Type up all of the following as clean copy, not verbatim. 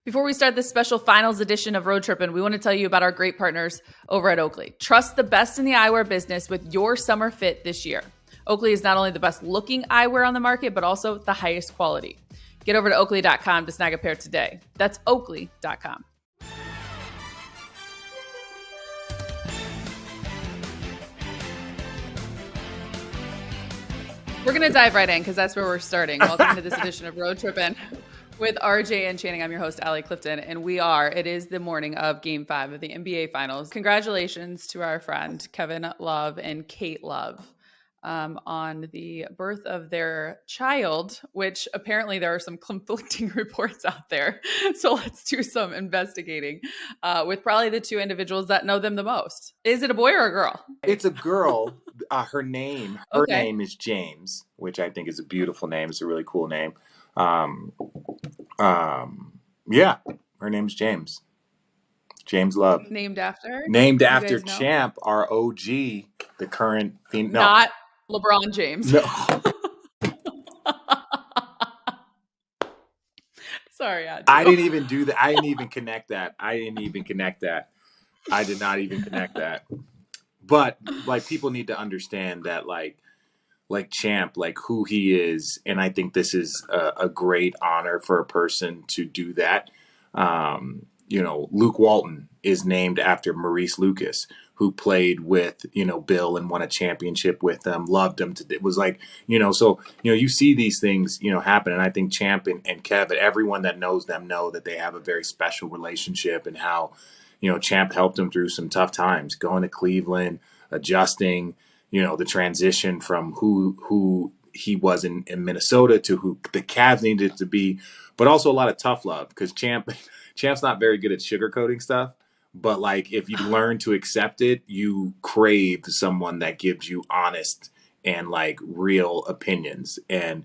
Before we start this special finals edition of Road Trippin, we want to tell you about our great partners over at Oakley. Trust the best in the eyewear business with your summer fit this year. Oakley is not only the best looking eyewear on the market, but also the highest quality. Get over to Oakley.com to snag a pair today. That's Oakley.com. We're going to dive right in because that's where we're starting. Welcome to this edition of Road Trippin with RJ and Channing. I'm your host, Allie Clifton, and it is the morning of Game 5 of the NBA Finals. Congratulations to our friend Kevin Love and Kate Love on the birth of their child, which apparently there are some conflicting reports out there. So let's do some investigating with probably the two individuals that know them the most. Is it a boy or a girl? It's a girl. Her name is James, which I think is a beautiful name. It's a really cool name. Yeah, her name's James. James Love. Named after Champ, our OG, the current theme. No. Not LeBron James. No. Sorry, I didn't even do that. I didn't even connect that. I did not even connect that. But like, people need to understand that like Champ, like who he is, and I think this is a great honor for a person to do that. Luke Walton is named after Maurice Lucas, who played with, Bill and won a championship with them, loved him. It was like, so, you see these things, happen. And I think Champ and Kevin, everyone that knows them know that they have a very special relationship, and how, Champ helped him through some tough times, going to Cleveland, adjusting, the transition from who he was in Minnesota to who the Cavs needed to be, but also a lot of tough love, because Champ's not very good at sugarcoating stuff. But like, if you learn to accept it, you crave someone that gives you honest and like real opinions. And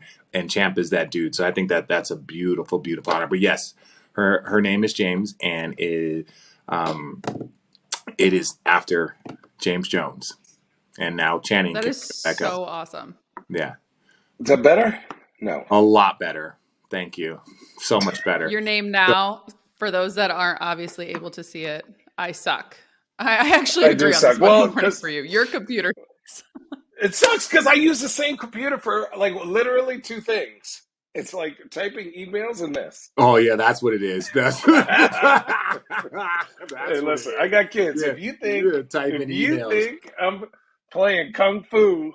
Champ is that dude. So I think that's a beautiful, beautiful honor. But yes, her name is James, and it is after James Jones. And now Channing. That is so awesome. Yeah. Is that better? No. A lot better. Thank you. So much better. Your name now, for those that aren't obviously able to see it, I suck. I actually agree on this one for you. Your computer. It sucks because I use the same computer for like literally two things. It's like typing emails and this. Oh yeah, that's what it is. Hey, listen, I got kids. Yeah, if you think I'm playing kung fu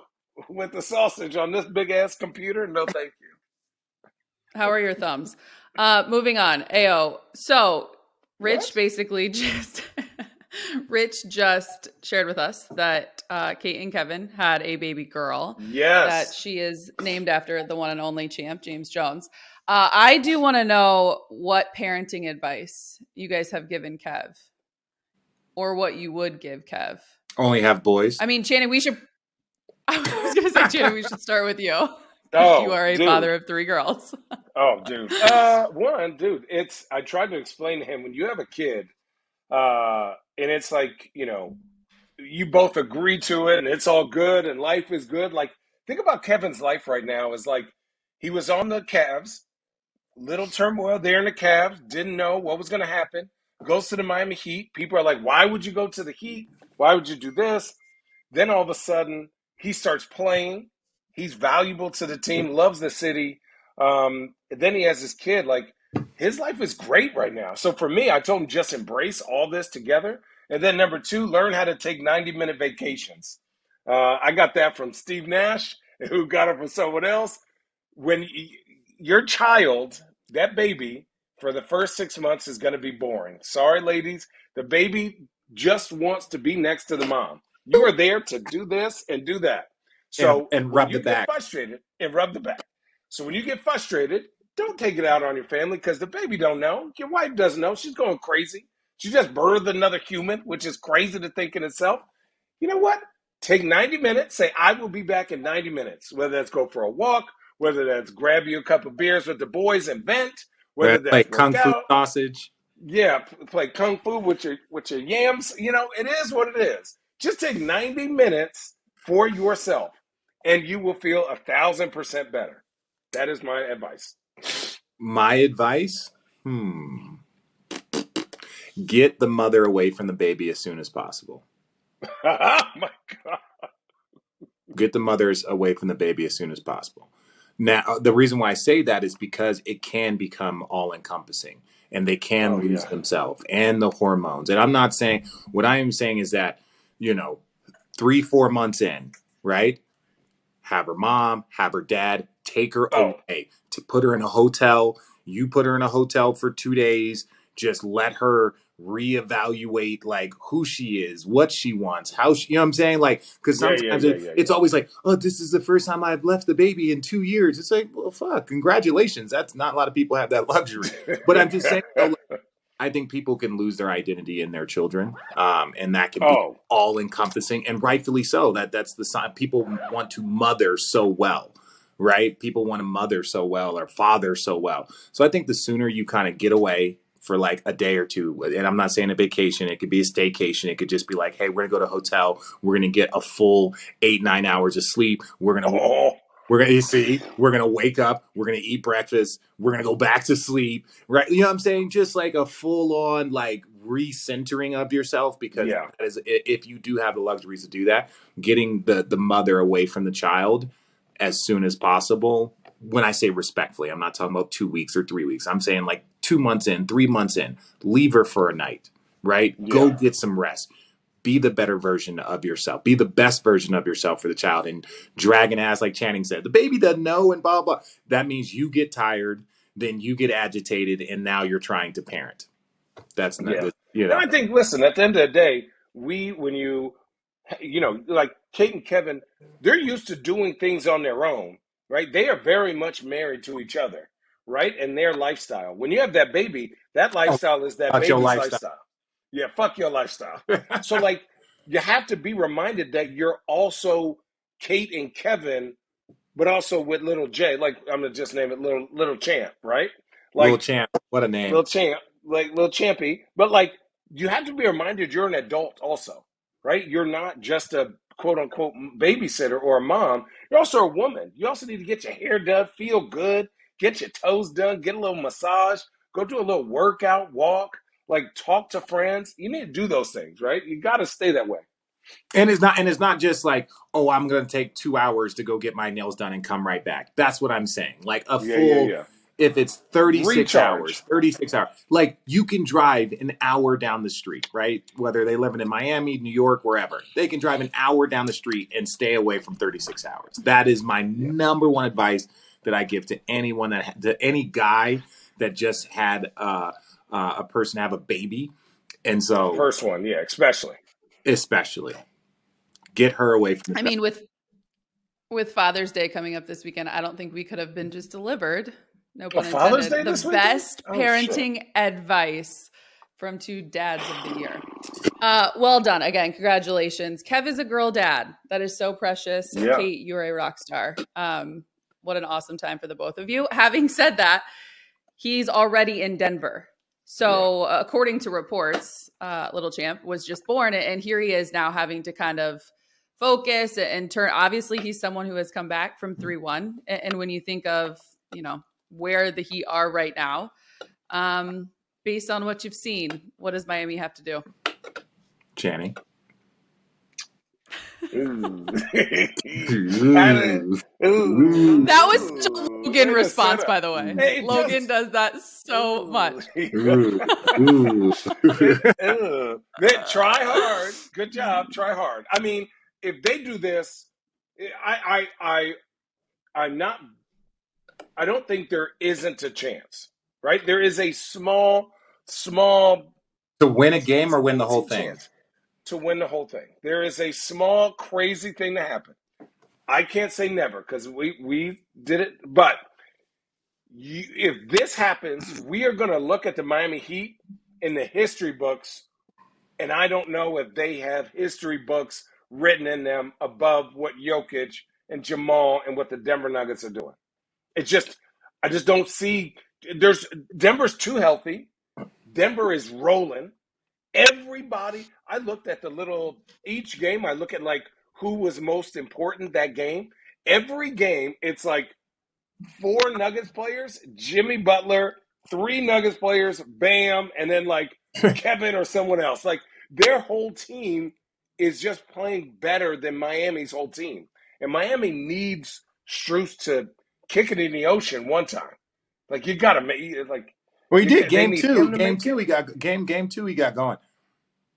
with the sausage on this big ass computer, no thank you. How are your thumbs? Moving on. AO. So Rich Rich just shared with us that Kate and Kevin had a baby girl. Yes. That she is named after the one and only Champ, James Jones. I do want to know what parenting advice you guys have given Kev, or what you would give Kev. Only have boys. I mean, Channing, I was going to say, Channing, we should start with you. Oh, you are a father of 3 girls. Oh, dude. I tried to explain to him, when you have a kid, and it's like, you both agree to it and it's all good and life is good. Like, think about Kevin's life right now is like, he was on the Cavs, little turmoil there in the Cavs, didn't know what was going to happen, goes to the Miami Heat. People are like, why would you go to the Heat? Why would you do this? Then all of a sudden he starts playing. He's valuable to the team, loves the city. Then he has his kid. Like, his life is great right now. So for me, I told him just embrace all this together. And then number 2, learn how to take 90-minute vacations. I got that from Steve Nash, who got it from someone else. When your child, that baby, for the first 6 months is going to be boring. Sorry, ladies. The baby just wants to be next to the mom. You are there to do this and do that. So and rub the back. Frustrated and rub the back. So when you get frustrated, don't take it out on your family, because the baby don't know. Your wife doesn't know. She's going crazy. She just birthed another human, which is crazy to think in itself. You know what? Take 90 minutes. Say, I will be back in 90 minutes. Whether that's go for a walk, whether that's grab you a couple of beers with the boys and vent, whether that's play kung fu sausage. Yeah, play kung fu with your yams. It is what it is. Just take 90 minutes for yourself, and you will feel 1,000% better. That is my advice. My advice? Get the mother away from the baby as soon as possible. Oh my God. Get the mothers away from the baby as soon as possible. Now, the reason why I say that is because it can become all encompassing and they can Oh lose yeah. themselves and the hormones. And I'm not saying, what I am saying is that, 3-4 months in, right? Have her mom, have her dad, take her Oh away, to put her in a hotel. You put her in a hotel for 2 days. Just let her reevaluate like who she is, what she wants, how she, what I'm saying? Like, because yeah, yeah, sometimes yeah, yeah, it's yeah. always like, oh, this is the first time I've left the baby in 2 years. It's like, well, fuck, congratulations. That's not a lot of people have that luxury. But I'm just saying, though, I think people can lose their identity in their children, and that can be Oh all encompassing, and rightfully so. That's the sign. People want to mother so well, right? People want to mother so well or father so well. So I think the sooner you kind of get away for like a day or two, and I'm not saying a vacation, it could be a staycation. It could just be like, hey, we're gonna go to a hotel. We're gonna get a full 8-9 hours of sleep. oh We're gonna wake up, we're gonna eat breakfast, we're gonna go back to sleep, right? You know what I'm saying? Just like a full on like recentering of yourself, because yeah. that is, if you do have the luxuries to do that, getting the mother away from the child as soon as possible. When I say respectfully, I'm not talking about 2 weeks or 3 weeks. I'm saying like 2 months in, 3 months in, leave her for a night, right? Go Yeah. get some rest. Be the better version of yourself. Be the best version of yourself for the child. And dragging ass, like Channing said, the baby doesn't know and blah, blah. That means you get tired, then you get agitated, and now you're trying to parent. That's not, Yeah. you And know. I think, listen, at the end of the day, when like Kate and Kevin, they're used to doing things on their own, right? They are very much married to each other, right? And their lifestyle. When you have that baby, that Oh, lifestyle is that about your baby's lifestyle. lifestyle. Yeah, fuck your lifestyle. So, like, you have to be reminded that you're also Kate and Kevin, but also with little J. Like, I'm gonna just name it little Champ, right? Little Like, champ. What a name. little champ, like little champy. But like, you have to be reminded you're an adult also, right? You're not just a quote unquote babysitter or a mom. You're also a woman. You also need to get your hair done, feel good, get your toes done, get a little massage, go do a little workout, walk, like talk to friends. You need to do those things, right? You got to stay that way. And it's not just like, oh, I'm going to take 2 hours to go get my nails done and come right back. That's what I'm saying. Like a Yeah, yeah, full, yeah. if it's 36 hours, Recharge. 36 hours, like you can drive an hour down the street, right? Whether they live in Miami, New York, wherever, they can drive an hour down the street and stay away from 36 hours. That is my Yeah. number one advice that I give to anyone to any guy that just had a person have a baby. And so, First one, yeah, especially. especially get her away from the I child. mean, with Father's Day coming up this weekend, I don't think we could have been just delivered, no A pun Father's Day intended, the this weekend? best Oh shit. parenting advice from two dads of the year. Well done. Again, congratulations. Kev is a girl dad. That is so precious. Yeah. Kate, you're a rock star. What an awesome time for the both of you. Having said that, he's already in Denver. So according to reports, Little Champ was just born, and here he is now having to kind of focus and turn. Obviously, he's someone who has come back from 3-1. And when you think of, where the Heat are right now, based on what you've seen, what does Miami have to do? Channing. Ooh. Ooh. Ooh. That was such a Logan Way to response, set by up. the way. Hey, Logan does that so much. Ooh. Ooh. Try hard. Good job. Try hard. I mean, if they do this, I'm not. I don't think there isn't a chance. Right? There is a small To win a game or win the whole thing? chance to win the whole thing. There is a small crazy thing to happen. I can't say never because we did it, but if this happens, we are going to look at the Miami Heat in the history books, and I don't know if they have history books written in them above what Jokic and Jamal and what the Denver Nuggets are doing. I just don't see. Denver's too healthy. Denver is rolling. Everybody, I looked at each game, I look at like who was most important that game. Every game, it's like 4 Nuggets players, Jimmy Butler, 3 Nuggets players, Bam, and then like Kevin or someone else. Like their whole team is just playing better than Miami's whole team. And Miami needs Strus to kick it in the ocean one time. Like you got to make like Well, he did they game need two. him to Game make two, it. he got game two. He got going.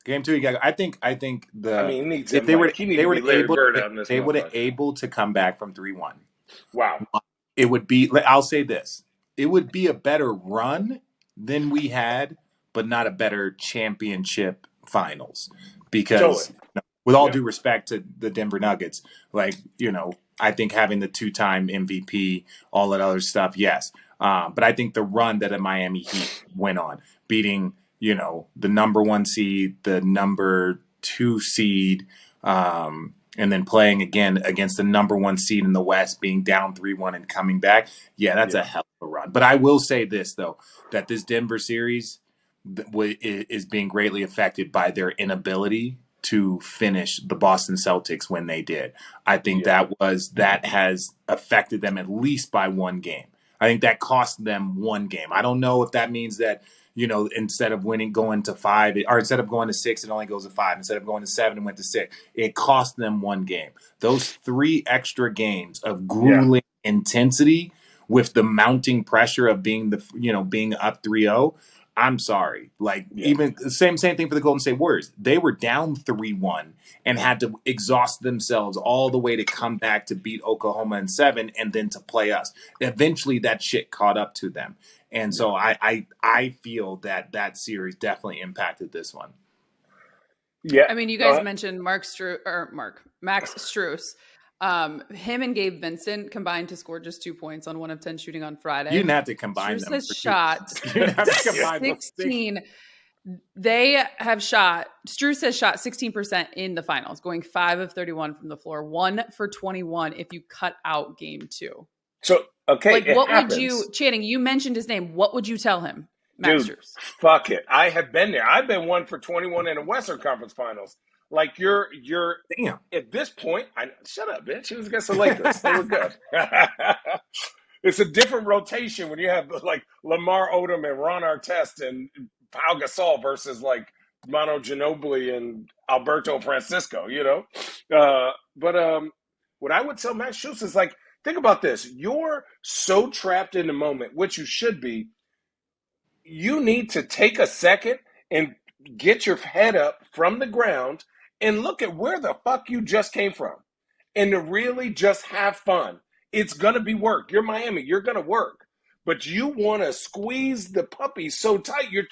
Game two, he got. I think I the mean, he needs if him they were like he need they to were be Larry able Bird out in this they would have motherfucker. able to come back from 3-1. Wow. It would be. I'll say this: it would be a better run than we had, but not a better championship finals. Totally. Because, with all Yeah. due respect to the Denver Nuggets, like I think having the 2-time MVP, all that other stuff, yes. But I think the run that the Miami Heat went on, beating the number 1 seed, the number 2 seed. And then playing again against the number 1 seed in the West, being down 3-1 and coming back. Yeah, that's a hell of a run. But I will say this, though, that this Denver series is being greatly affected by their inability to finish the Boston Celtics when they did. I think that has affected them at least by 1 game. I think that cost them 1 game. I don't know if that means that instead of going to 5, or instead of going to 6, it only goes to 5. Instead of going to 7, it went to 6. It cost them 1 game. Those 3 extra games of grueling intensity with the mounting pressure of being being up 3-0. I'm sorry. Even same thing for the Golden State Warriors. They were down 3-1 and had to exhaust themselves all the way to come back to beat Oklahoma in 7 and then to play us. Eventually, that shit caught up to them. And so I feel that series definitely impacted this one. Yeah. I mean, you guys mentioned Max Strus. Him and Gabe Vincent combined to score just 2 points on 1 of 10 shooting on Friday. You didn't have to combine Strus them. has shot You didn't have to combine 16. They have shot. Strus has shot 16% in the finals, going 5 of 31 from the floor, 1 for 21 if you cut out game 2. So okay, what would you, Channing? You mentioned his name. What would you tell him, Max Strus? Fuck it. I have been there. I've been 1 for 21 in the Western Conference Finals. Like you're damn. At this point. Shut up, bitch. It was against the Lakers. They were good. It's a different rotation when you have like Lamar Odom and Ron Artest and Pau Gasol versus like Manu Ginobili and Alberto Francisco. But what I would tell Max Strus is like, think about this. You're so trapped in the moment, which you should be. You need to take a second and get your head up from the ground and look at where the fuck you just came from and to really just have fun. It's going to be work. You're Miami. You're going to work. But you want to squeeze the puppy so tight, you're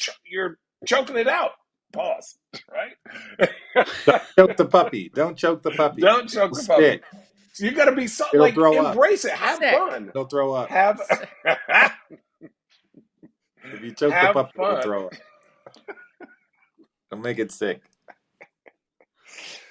choking it out. Pause. Right? Don't choke the puppy. Don't choke the puppy. Don't choke the puppy. So you got to be like, embrace it. Have fun. Don't throw up. If you choke the puppy, don't throw up. Don't make it sick.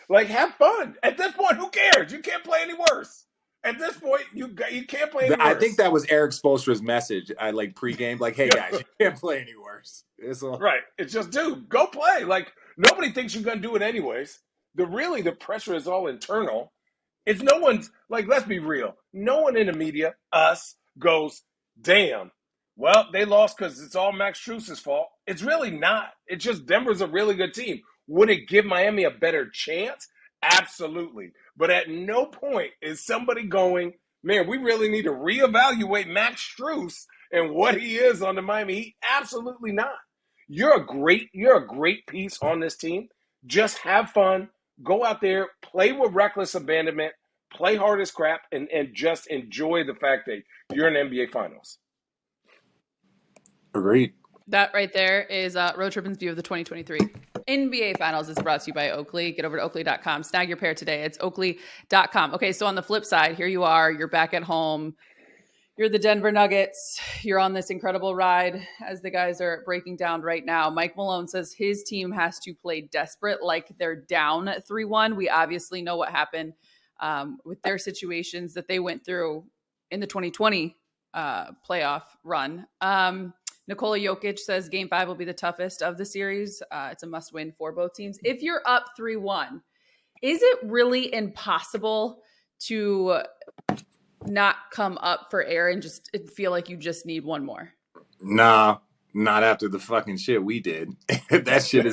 Like, have fun. At this point, who cares? You can't play any worse. At this point, you can't play any worse. I think that was Eric Spoelstra's message. I pregame, like, hey guys, you can't play any worse. Right. It's just, dude, go play. Like, nobody thinks you're gonna do it anyways. The pressure is all internal. It's no one's like, let's be real. No one in the media, us, goes, damn. Well, they lost because it's all Max Strus's fault. It's really not. It's just Denver's a really good team. Would it give Miami a better chance? Absolutely. But at no point is somebody going, man, we really need to reevaluate Max Strus and what he is on the Miami Heat. Absolutely not. You're a great piece on this team. Just have fun. Go out there, play with reckless abandonment, play hard as crap, and just enjoy the fact that you're in NBA Finals. Agreed. That right there is Road Trippin's view of the 2023 NBA Finals. Is brought to you by Oakley. Get over to Oakley.com. Snag your pair today. It's Oakley.com. Okay, so on the flip side, here you are. You're back at home. You're the Denver Nuggets. You're on this incredible ride as the guys are breaking down right now. Mike Malone says his team has to play desperate like they're down 3-1. We obviously know what happened with their situations that they went through in the 2020 playoff run. Nikola Jokic says Game 5 will be the toughest of the series. It's a must-win for both teams. If you're up 3-1, is it really impossible to not come up for air and just feel like you just need one more? Nah, Not after the fucking shit we did. That shit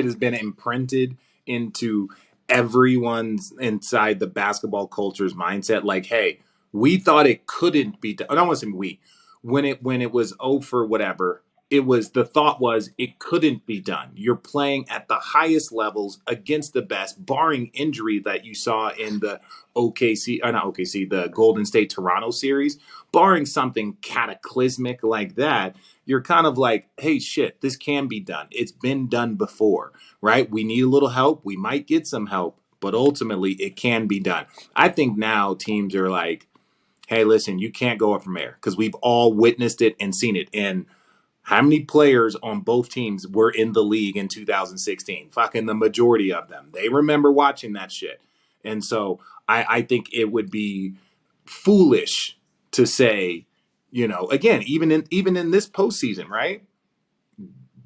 has been imprinted into everyone's inside the basketball culture's mindset. Like, hey, we thought it couldn't be done. I don't want to say we. When it was for whatever, the thought was it couldn't be done. You're playing at the highest levels against the best, barring injury that you saw in the the Golden State Toronto series, barring something cataclysmic like that. You're kind of like, hey, shit, this can be done. It's been done before, right? We need a little help. We might get some help, but ultimately it can be done. I think now teams are like, hey, listen, you can't go up from there because we've all witnessed it and seen it. And how many players on both teams were in the league in 2016? Fucking the majority of them. They remember watching that shit. And so I think it would be foolish to say, again, even in this postseason, right?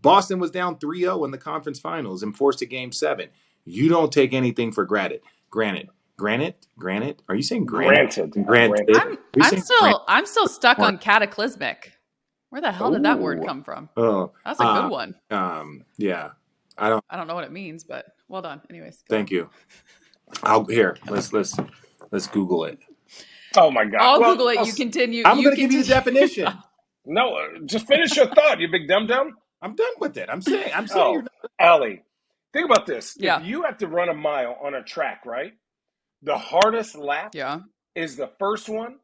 Boston was down 3-0 in the conference finals and forced a game 7. You don't take anything for granted. Granted. Are you saying granted? Granted. I'm still stuck on cataclysmic. Where the hell did that word come from? Oh, that's a good one. Yeah. I don't know what it means, but well done. Anyways. Thank you. Let's Google it. Oh my God. I'll Google it. You continue. I'm going to give you the definition. No, just finish your thought, you big dum-dum. I'm done with it. I'm saying. Oh, Allie, think about this. Yeah. If you have to run a mile on a track, right? The hardest lap is the first one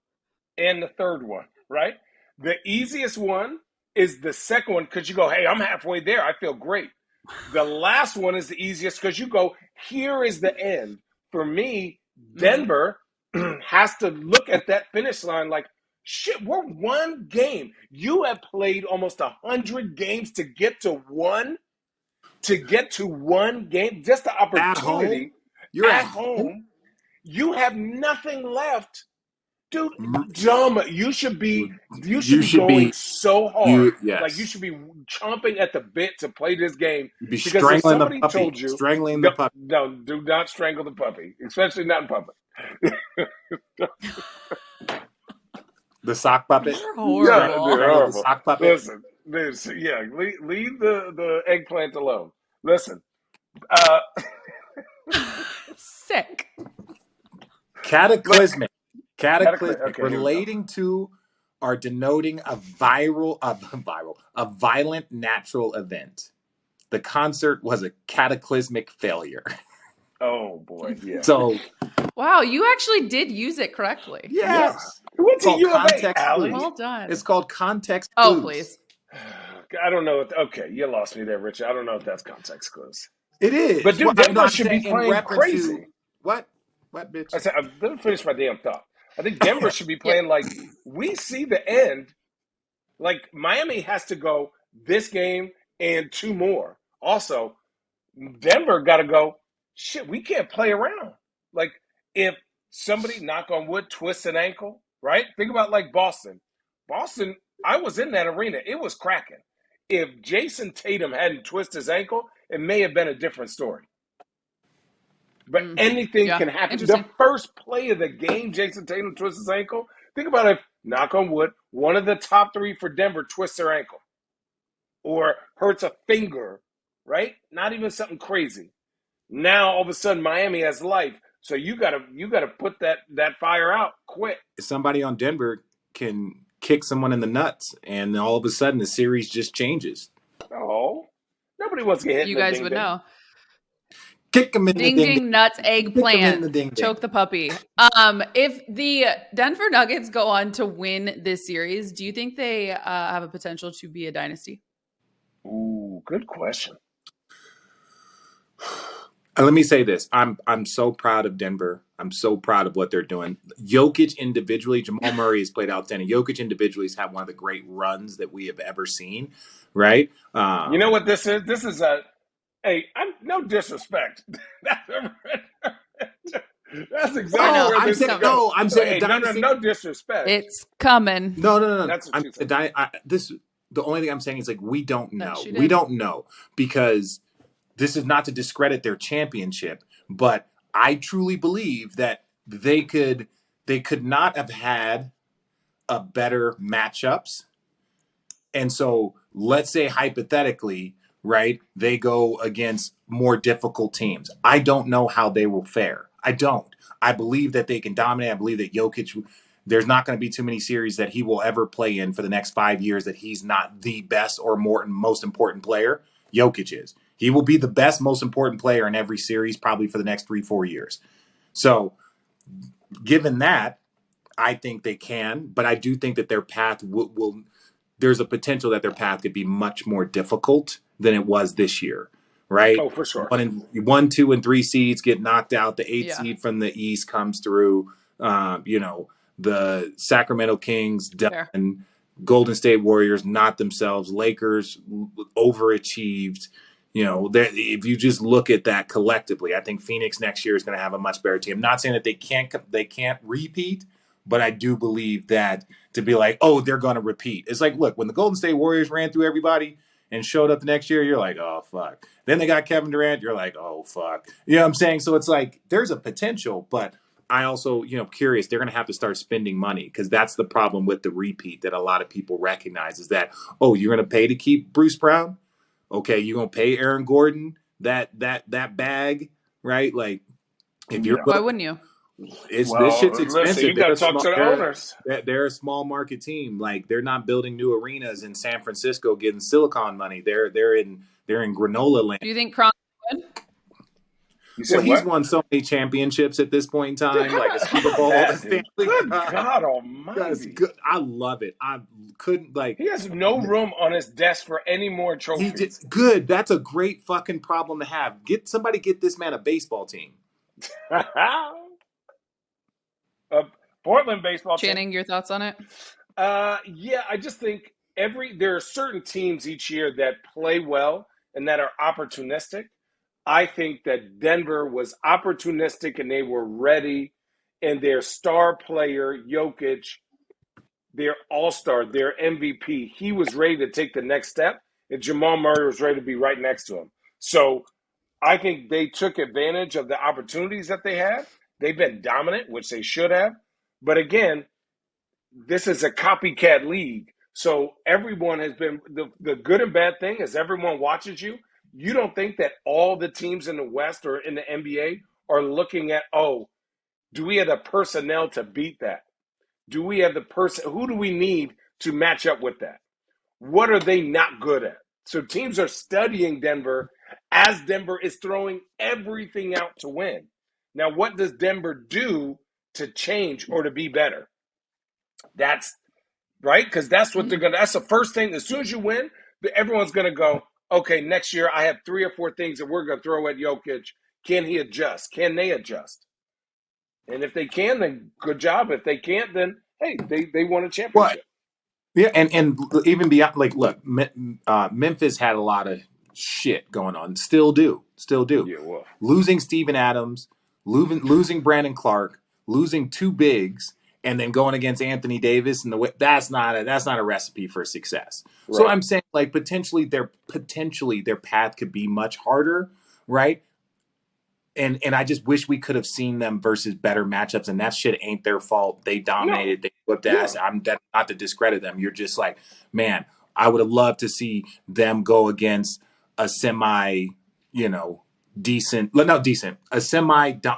and the third one, right? The easiest one is the second one because you go, hey, I'm halfway there. I feel great. The last one is the easiest because you go, here is the end. For me, Denver has to look at that finish line like, shit, we're one game. You have played almost 100 games to get to one game. Just the opportunity. You're at home. You have nothing left. Dude, dumb. You should be going so hard. Like you should be chomping at the bit to play this game. Because if somebody told you strangling the puppy. No, do not strangle the puppy, especially not in public. The sock puppet. Horrible. Yeah, horrible. The sock puppet. Listen, leave the eggplant alone. Listen. Sick. Cataclysmic. Okay, relating to or denoting a violent natural event. The concert was a cataclysmic failure. Oh boy, yeah. So, wow, you actually did use it correctly. Yes. What's context clues? Well done. It's called context clues. Oh, please. I don't know. Okay, you lost me there, Rich. I don't know if that's context clues. It is. But dude, Denver should be playing crazy. What, bitch? I said, let me finish my damn thought. I think Denver should be playing like we see the end. Like Miami has to go this game and 2 more. Also, Denver got to go, shit, we can't play around. Like if somebody, knock on wood, twists an ankle, right? Think about like Boston. Boston, I was in that arena. It was cracking. If Jason Tatum hadn't twisted his ankle, it may have been a different story. But anything can happen. The first play of the game, Jason Tatum twists his ankle. Think about if, knock on wood, one of the top 3 for Denver twists their ankle or hurts a finger, right? Not even something crazy. Now all of a sudden Miami has life. So you gotta put that fire out quick. Somebody on Denver can kick someone in the nuts, and all of a sudden the series just changes. Oh, nobody wants to get hit. You guys would know. Kick them in the ding nuts, eggplant, choke the puppy. If the Denver Nuggets go on to win this series, do you think they have a potential to be a dynasty? Ooh, good question. Let me say this. I'm so proud of Denver. I'm so proud of what they're doing. Jokic individually, Jamal Murray has played outstanding. Jokic individually has had one of the great runs that we have ever seen, right? You know what this is? This is hey, I'm no disrespect. That's exactly where this is going. No, I'm saying no disrespect. It's coming. No. That's what the only thing I'm saying is like we don't know. We don't know because this is not to discredit their championship, but I truly believe that they could not have had a better matchups And so let's say hypothetically, right, they go against more difficult teams. I don't know how they will fare. I don't. I believe that they can dominate. I believe that Jokic, there's not going to be too many series that he will ever play in for the next 5 years that he's not the best or most important player. Jokic is. He will be the best, most important player in every series probably for the next 3-4 years. So given that, I think they can, but I do think that their path will there's a potential that their path could be much more difficult than it was this year, right? Oh, for sure. 1, 2, and 3 seeds get knocked out. The 8 Yeah. seed from the East comes through. The Sacramento Kings, Fair. and Golden State Warriors, not themselves. Lakers overachieved. If you just look at that collectively, I think Phoenix next year is going to have a much better team. I'm not saying that they can't repeat, but I do believe that to be like, oh, they're going to repeat. It's like, look, when the Golden State Warriors ran through everybody and showed up the next year, you're like, oh, fuck. Then they got Kevin Durant. You're like, oh, fuck. You know what I'm saying? So it's like there's a potential, but I also, curious, they're going to have to start spending money because that's the problem with the repeat that a lot of people recognize is that, oh, you're going to pay to keep Bruce Brown? Okay, you're going to pay Aaron Gordon that bag, right? Like, if you're Why wouldn't you? this shit's expensive. Listen, you got to talk to the owners. They're a small market team. Like they're not building new arenas in San Francisco, getting Silicon money. They're in granola land. Do you think Kron would? He's won so many championships at this point in time, like a Super Bowl. Good God Almighty! Good. I love it. I couldn't He has no room on his desk for any more trophies. Good. That's a great fucking problem to have. Get this man a baseball team. Portland baseball Channing, your thoughts on it? Yeah, I just think there are certain teams each year that play well and that are opportunistic. I think that Denver was opportunistic and they were ready, and their star player, Jokic, their all-star, their MVP, he was ready to take the next step, and Jamal Murray was ready to be right next to him. So I think they took advantage of the opportunities that they had. They've been dominant, which they should have. But again, this is a copycat league. So everyone has been the good and bad thing is everyone watches you. You don't think that all the teams in the West or in the NBA are looking at, oh, do we have the personnel to beat that? Do we have who do we need to match up with that? What are they not good at? So teams are studying Denver as Denver is throwing everything out to win. Now, what does Denver do to change or to be better? That's right, because that's what that's the first thing. As soon as you win, everyone's going to go, okay, next year I have 3 or 4 things that we're going to throw at Jokic. Can he adjust? Can they adjust? And if they can, then good job. If they can't, then, hey, they won a championship. Yeah, and even beyond, like, look, Memphis had a lot of shit going on. Still do. Yeah, well. Losing Steven Adams, losing Brandon Clark, losing 2 bigs, and then going against Anthony Davis that's not a recipe for success. Right. So I'm saying, like, potentially their path could be much harder, right? And I just wish we could have seen them versus better matchups, and that shit ain't their fault. They dominated. They whipped ass. I'm not to discredit them. You're just like, man, I would have loved to see them go against a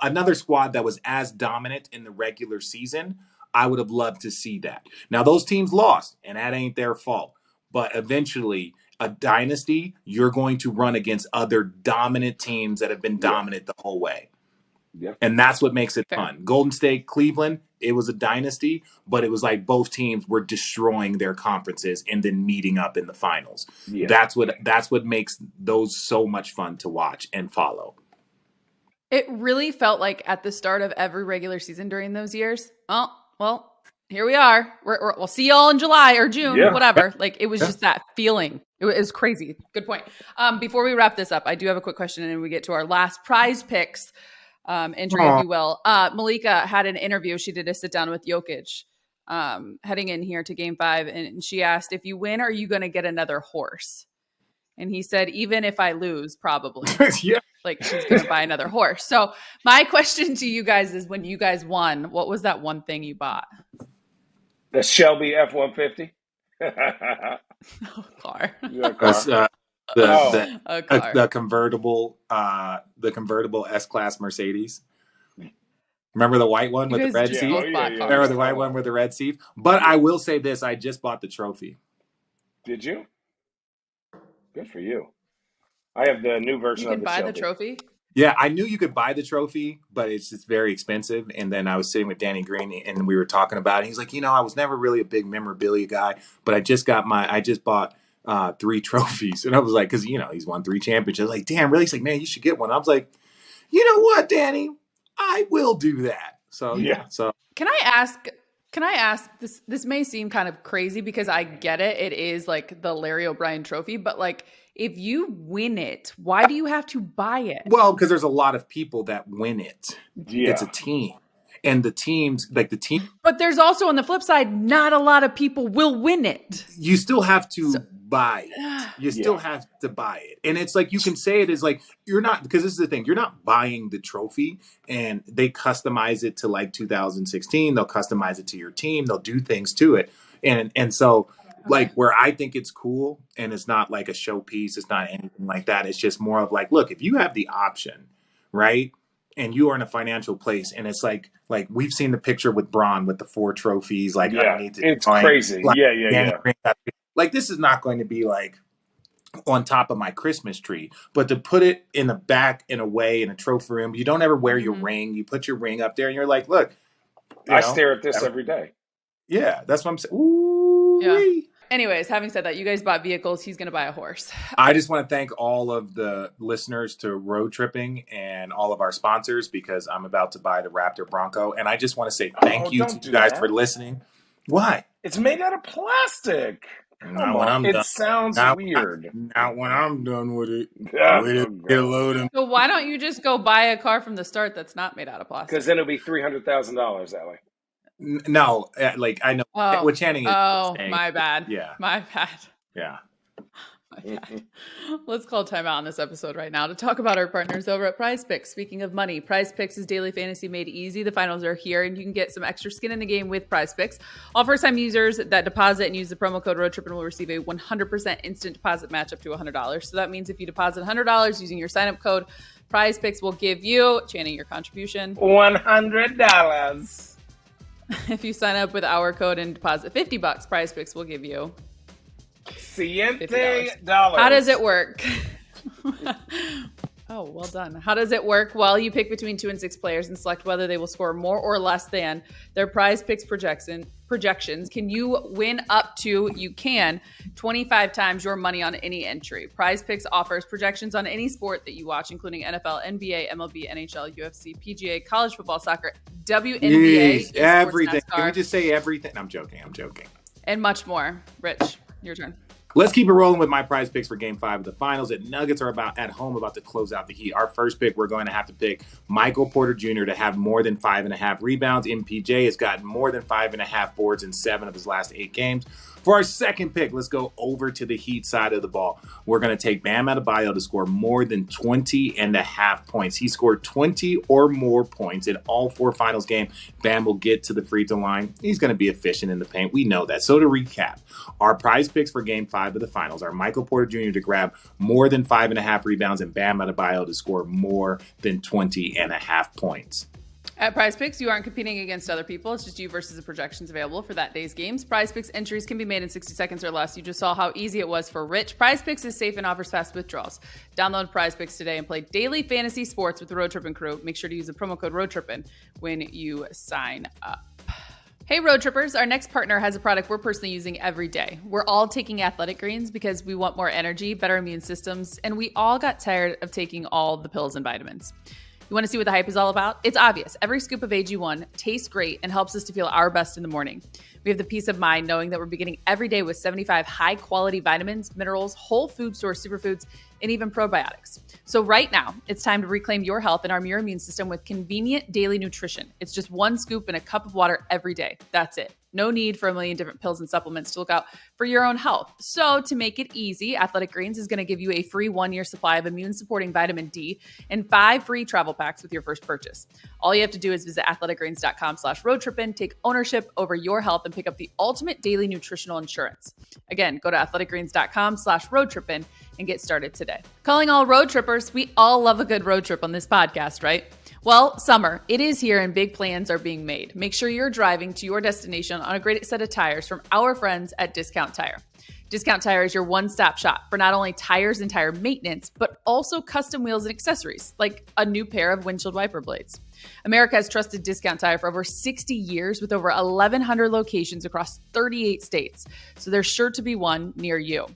another squad that was as dominant in the regular season. I would have loved to see that. Now, those teams lost, and that ain't their fault. But eventually, a dynasty, you're going to run against other dominant teams that have been dominant the whole way. Yeah. And that's what makes it fun. Golden State, Cleveland, it was a dynasty, but it was like both teams were destroying their conferences and then meeting up in the finals. Yeah. That's what makes those so much fun to watch and follow. It really felt like at the start of every regular season during those years, well, here we are. We'll see y'all in July or June, whatever. Like, it was just that feeling. It was crazy. Good point. Before we wrap this up, I do have a quick question, and we get to our last PrizePicks entry, if you will. Malika had an interview. She did a sit down with Jokic heading in here to Game 5, and she asked, if you win, are you going to get another horse? And he said, even if I lose, probably. Like, she's going to buy another horse. So my question to you guys is, when you guys won, what was that one thing you bought? The Shelby F-150. Oh, car. Yeah, That's, car. the A car. the convertible S-Class Mercedes. Remember the white one You with the guys red just seat? both bought Yeah. Remember cars. the white one with the red seat? But I will say this: I just bought the trophy. Did you? Good for you. I have the new You version of can the buy the Shelby. trophy. Yeah, I knew you could buy the trophy, but it's just very expensive. And then I was sitting with Danny Green, and we were talking about it. He's like, I was never really a big memorabilia guy, but I just bought 3 trophies, and I was like, because he's won 3 championships. Like, damn, really? He's like, man, you should get one. I was like, you know what, Danny, I will do that. So Yeah. so Can I ask this? This may seem kind of crazy because I get it. It is like the Larry O'Brien trophy, but like if you win it, why do you have to buy it? well, because there's a lot of people that win it. Yeah. It's a team, and the teams But there's also on the flip side, not a lot of people will win it. you still have to So- buy it. You still have to buy it. And it's like, you can say it is like, you're not, because this is the thing, you're not buying the trophy, and they customize it to like 2016. They'll customize it to your team. They'll do things to it. And so like where I think it's cool, and it's not like a showpiece, it's not anything like that. It's just more of like, look, if you have the option, right? And you are in a financial place, and it's like we've seen the picture with Braun with the 4 trophies. Like, Yeah. underneath it, It's crazy. like, Yeah. like, this is not going to be like on top of my Christmas tree, but to put it in the back in a way in a trophy room, you don't ever wear your ring. You put your ring up there, and you're like, look, I stare at this every day. Yeah, that's what I'm saying. Ooh. Yeah. Anyways, having said that, you guys bought vehicles. He's going to buy a horse. I just want to thank all of the listeners to Road Tripping and all of our sponsors, because I'm about to buy the Raptor Bronco. And I just want to say thank you to you guys for listening. Why? It's made out of plastic. Not when I'm done. It sounds weird. Not when I'm done with it. Get a load of. So why don't you just go buy a car from the start that's not made out of plastic? Because then it'll be $300,000, Allie. No, like I know what Channing is saying. My bad. Yeah. My bad. Yeah. My bad. Let's call timeout on this episode right now to talk about our partners over at PrizePicks. Speaking of money, PrizePicks is daily fantasy made easy. The finals are here, and you can get some extra skin in the game with PrizePicks. All first-time users that deposit and use the promo code Road Trippin will receive a 100% instant deposit match up to $100. So that means if you deposit $100 using your sign-up code, PrizePicks will give you, Channing, your contribution, $100. If you sign up with our code and deposit $50, PrizePicks will give you $50. How does it work? Oh, well done. How does it work? Well, you pick between 2 and 6 players and select whether they will score more or less than their PrizePicks projections. Can you win up to, 25 times your money on any entry. PrizePicks offers projections on any sport that you watch, including NFL, NBA, MLB, NHL, UFC, PGA, college football, soccer, WNBA, everything. NASCAR, Can we just say everything? I'm joking. and much more. Rich, your turn. Let's keep it rolling with my prize picks for Game 5 of the finals. The Nuggets are at home about to close out the Heat. Our first pick, we're going to have to pick Michael Porter Jr. to have more than 5.5 rebounds. MPJ has gotten more than 5.5 boards in 7 of his last 8 games. For our second pick, let's go over to the Heat side of the ball. We're going to take Bam Adebayo to score more than 20.5 points. He scored 20 or more points in all 4 finals games. Bam will get to the free throw line. He's going to be efficient in the paint. We know that. So to recap, our prize picks for Game 5 of the finals are Michael Porter Jr. to grab more than 5.5 rebounds and Bam Adebayo to score more than 20.5 points. At PrizePicks, you aren't competing against other people. It's just you versus the projections available for that day's games. PrizePicks entries can be made in 60 seconds or less. You just saw how easy it was for Rich. PrizePicks is safe and offers fast withdrawals. Download PrizePicks today and play daily fantasy sports with the Road Trippin crew. Make sure to use the promo code Road Trippin when you sign up. Hey, Road Trippers, our next partner has a product we're personally using every day. We're all taking athletic greens because we want more energy, better immune systems, and we all got tired of taking all the pills and vitamins. You want to see what the hype is all about? It's obvious. Every scoop of AG1 tastes great and helps us to feel our best in the morning. We have the peace of mind knowing that we're beginning every day with 75 high-quality vitamins, minerals, whole food source superfoods, and even probiotics. So right now, it's time to reclaim your health and arm your immune system with convenient daily nutrition. It's just 1 scoop in a cup of water every day. That's it. No need for a million different pills and supplements to look out for your own health. So to make it easy, Athletic Greens is going to give you a free 1-year supply of immune-supporting vitamin D and 5 free travel packs with your first purchase. All you have to do is visit athleticgreens.com/roadtrippin, take ownership over your health, and pick up the ultimate daily nutritional insurance. Again, go to athleticgreens.com/roadtrippin and get started today. Calling all road trippers, we all love a good road trip on this podcast, right? Well, summer, it is here and big plans are being made. Make sure you're driving to your destination on a great set of tires from our friends at Discount Tire. Discount Tire is your one-stop shop for not only tires and tire maintenance, but also custom wheels and accessories, like a new pair of windshield wiper blades. America has trusted Discount Tire for over 60 years with over 1,100 locations across 38 states, so there's sure to be one near you.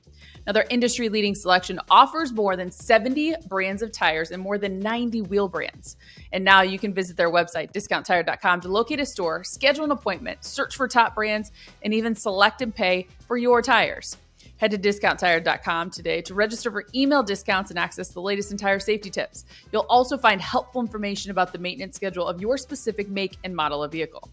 Now, their industry-leading selection offers more than 70 brands of tires and more than 90 wheel brands. And now you can visit their website, discounttire.com, to locate a store, schedule an appointment, search for top brands, and even select and pay for your tires. Head to discounttire.com today to register for email discounts and access the latest in tire safety tips. You'll also find helpful information about the maintenance schedule of your specific make and model of vehicle.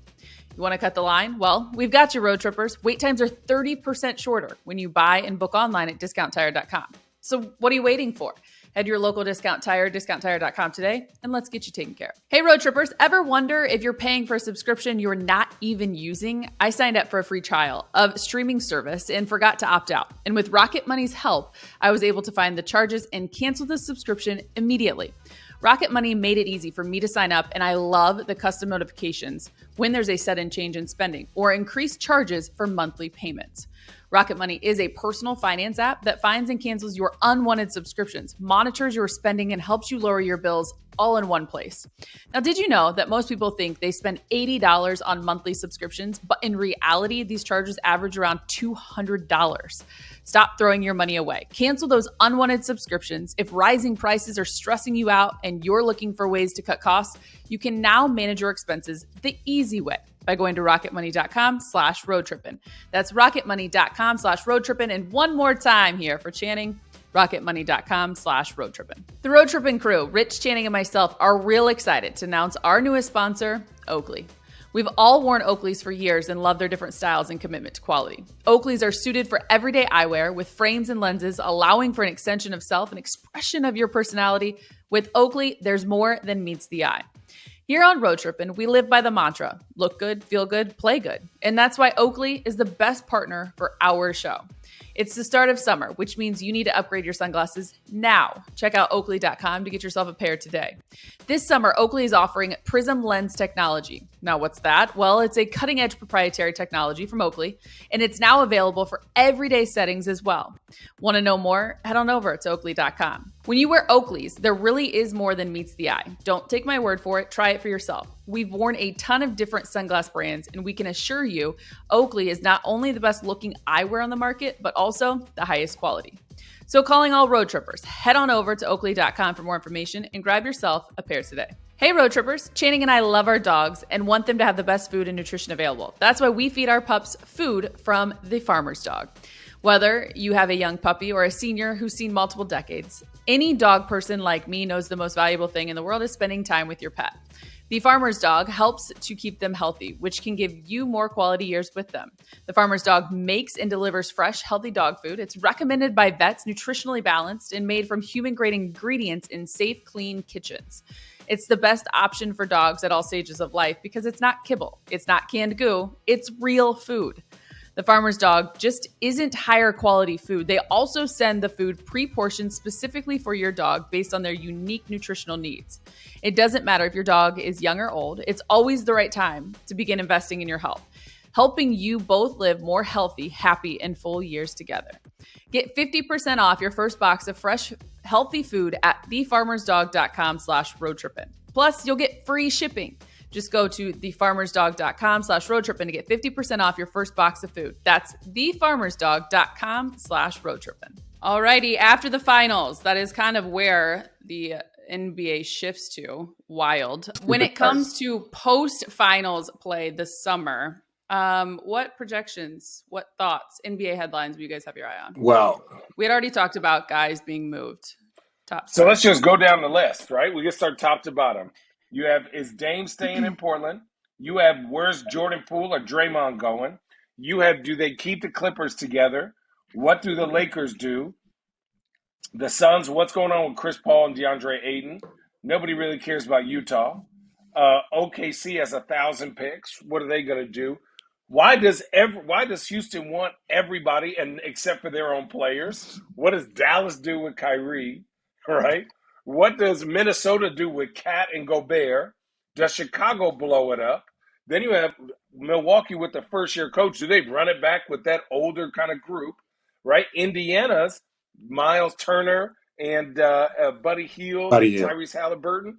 You want to cut the line? Well, we've got you, road trippers. Wait times are 30% shorter when you buy and book online at discounttire.com. So what are you waiting for? Head to your local Discount Tire, discounttire.com today, and let's get you taken care of. Hey, road trippers, ever wonder if you're paying for a subscription you're not even using? I signed up for a free trial of streaming service and forgot to opt out. And with Rocket Money's help, I was able to find the charges and cancel the subscription immediately. Rocket Money made it easy for me to sign up, and I love the custom notifications when there's a sudden change in spending or increased charges for monthly payments. Rocket Money is a personal finance app that finds and cancels your unwanted subscriptions, monitors your spending, and helps you lower your bills all in one place. Now, did you know that most people think they spend $80 on monthly subscriptions, but in reality, these charges average around $200? Stop throwing your money away. Cancel those unwanted subscriptions. If rising prices are stressing you out and you're looking for ways to cut costs, you can now manage your expenses the easy way by going to rocketmoney.com/roadtrippin. That's rocketmoney.com/roadtrippin. And one more time here for Channing, rocketmoney.com/roadtrippin. The Road Trippin crew, Rich, Channing, and myself are real excited to announce our newest sponsor, Oakley. We've all worn Oakleys for years and love their different styles and commitment to quality. Oakleys are suited for everyday eyewear with frames and lenses, allowing for an extension of self and expression of your personality. With Oakley, there's more than meets the eye. Here on Road Trippin', we live by the mantra, look good, feel good, play good. And that's why Oakley is the best partner for our show. It's the start of summer, which means you need to upgrade your sunglasses now. Check out Oakley.com to get yourself a pair today. This summer, Oakley is offering Prism Lens technology. Now, what's that? Well, it's a cutting-edge proprietary technology from Oakley, and it's now available for everyday settings as well. Want to know more? Head on over to Oakley.com. When you wear Oakleys, there really is more than meets the eye. Don't take my word for it. Try it for yourself. We've worn a ton of different sunglass brands, and we can assure you Oakley is not only the best looking eyewear on the market, but also the highest quality. So calling all road trippers, head on over to Oakley.com for more information and grab yourself a pair today. Hey road trippers, Channing and I love our dogs and want them to have the best food and nutrition available. That's why we feed our pups food from the farmer's dog. Whether you have a young puppy or a senior who's seen multiple decades, any dog person like me knows the most valuable thing in the world is spending time with your pet. The Farmer's Dog helps to keep them healthy, which can give you more quality years with them. The Farmer's Dog makes and delivers fresh, healthy dog food. It's recommended by vets, nutritionally balanced, and made from human-grade ingredients in safe, clean kitchens. It's the best option for dogs at all stages of life because it's not kibble, it's not canned goo, it's real food. The Farmer's Dog just isn't higher quality food. They also send the food pre-portioned specifically for your dog based on their unique nutritional needs. It doesn't matter if your dog is young or old. It's always the right time to begin investing in your health, helping you both live more healthy, happy, and full years together. Get 50% off your first box of fresh, healthy food at thefarmersdog.com/roadtrippin. Plus, you'll get free shipping. Just go to thefarmersdog.com/roadtrippin to get 50% off your first box of food. That's thefarmersdog.com/roadtrippin. Alrighty, after the finals, that is kind of where the NBA shifts to. Wild. When it comes to post-finals play this summer, what projections, what thoughts, NBA headlines do you guys have your eye on? Well, we had already talked about guys being moved. So let's just go down the list, right? We can start top to bottom. You have, is Dame staying in Portland? You have where's Jordan Poole or Draymond going? You have do they keep the Clippers together? What do the Lakers do? The Suns, what's going on with Chris Paul and DeAndre Ayton? Nobody really cares about Utah. OKC has 1,000 picks. What are they going to do? Why does Houston want everybody and except for their own players? What does Dallas do with Kyrie? Right? What does Minnesota do with Cat and Gobert? Does Chicago blow it up? Then you have Milwaukee with the first year coach. Do they run it back with that older kind of group? Right? Indiana's Miles Turner and Buddy Hield and Hield. Tyrese Halliburton.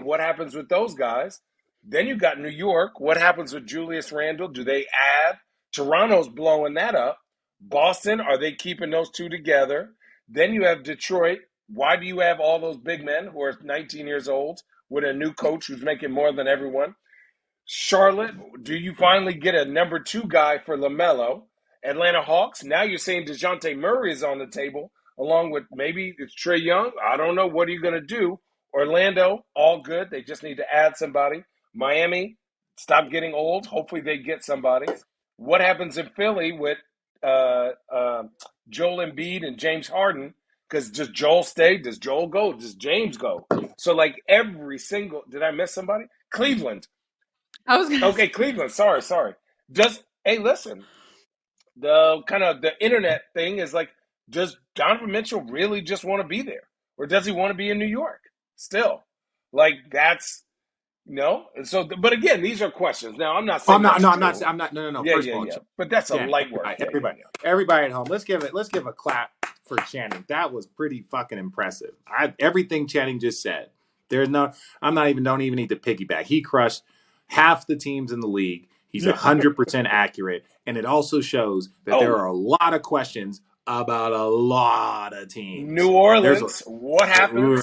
What happens with those guys? Then you got New York. What happens with Julius Randle? Do they add? Toronto's blowing that up. Boston, are they keeping those two together? Then you have Detroit. Why do you have all those big men who are 19 years old with a new coach who's making more than everyone? Charlotte, do you finally get a number 2 guy for LaMelo? Atlanta Hawks, now you're saying DeJounte Murray is on the table, along with maybe it's Trae Young. I don't know. What are you going to do? Orlando, all good. They just need to add somebody. Miami, stop getting old. Hopefully they get somebody. What happens in Philly with Joel Embiid and James Harden? Because does Joel stay? Does Joel go? Does James go? So like every single – did I miss somebody? Cleveland. Okay, Cleveland. Sorry. Hey, listen. The kind of the internet thing is like, does Donovan Mitchell really just want to be there, or does he want to be in New York still? Like that's no. And so, but again, these are questions. Now, I'm not saying No. First of all, but that's a light work. Everybody at home, let's give a clap for Channing. That was pretty fucking impressive. Everything Channing just said. Don't even need to piggyback. He crushed half the teams in the league. He's 100% accurate. And it also shows that there are a lot of questions about a lot of teams. New Orleans, what happens?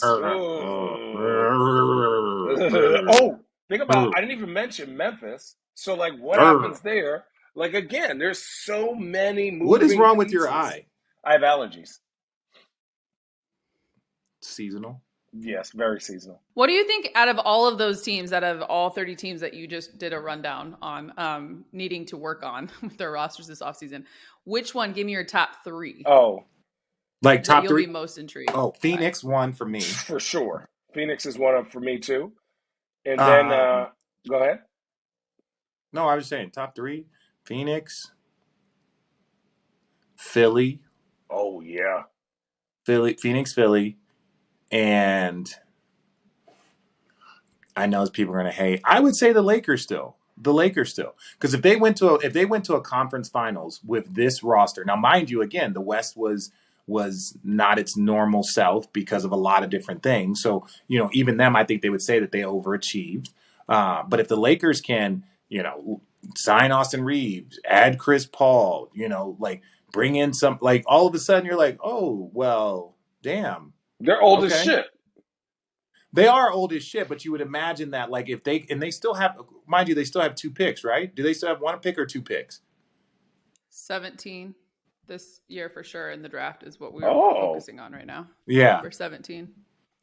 Think about, I didn't even mention Memphis. So, like, what happens there? Like, again, there's so many moving What is wrong pieces. with your eye? I have allergies. Seasonal? Yes, very seasonal. What do you think out of all of those teams, out of all 30 teams that you just did a rundown on, needing to work on with their rosters this offseason, which one, give me your top 3? Oh. Like top 3? You'll be most intrigued. Oh, Phoenix won for me. For sure. Phoenix is one for me too. And then, go ahead. No, I was saying top 3, Phoenix, Philly. Oh, yeah. Phoenix, Philly. And I know people are going to hate. I would say the Lakers still. Because if they went to a conference finals with this roster, now mind you, again, the West was not its normal self because of a lot of different things. So even them, I think they would say that they overachieved. But if the Lakers can, sign Austin Reeves, add Chris Paul, like bring in some, like all of a sudden you're like, oh well, damn. They're old as shit. They are old as shit, but you would imagine that, like, if they still have, mind you, they still have 2 picks, right? Do they still have 1 pick or 2 picks? 17 this year for sure in the draft is what we're focusing on right now. Yeah. Number 17.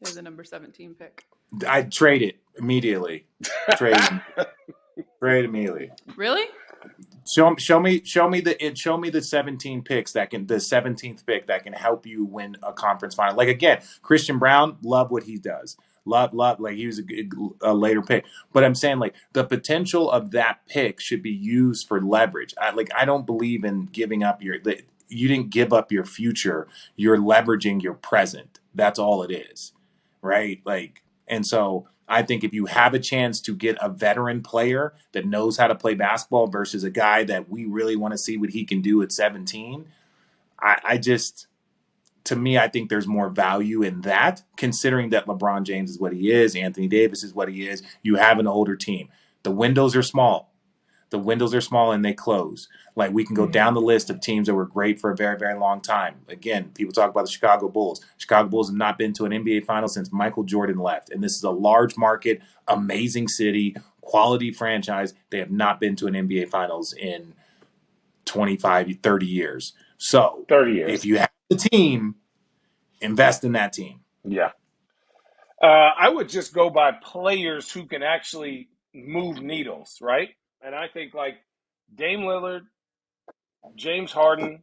There's a number 17 pick. I'd trade it immediately. Trade immediately. Really? Show me the 17 picks the 17th pick that can help you win a conference final. Like again, Christian Brown, love what he does. Love, like he was a later pick. But I'm saying like the potential of that pick should be used for leverage. I don't believe in giving up you didn't give up your future. You're leveraging your present. That's all it is. Right? And so I think if you have a chance to get a veteran player that knows how to play basketball versus a guy that we really want to see what he can do at 17, to me, I think there's more value in that, considering that LeBron James is what he is, Anthony Davis is what he is. You have an older team. The windows are small. And they close. Like we can go down the list of teams that were great for a very, very long time. Again, people talk about the Chicago Bulls. Chicago Bulls have not been to an NBA final since Michael Jordan left. And this is a large market, amazing city, quality franchise. They have not been to an NBA finals in 25, 30 years. So 30 years. If you have the team, invest in that team. Yeah. I would just go by players who can actually move needles, right? And I think like Dame Lillard, James Harden,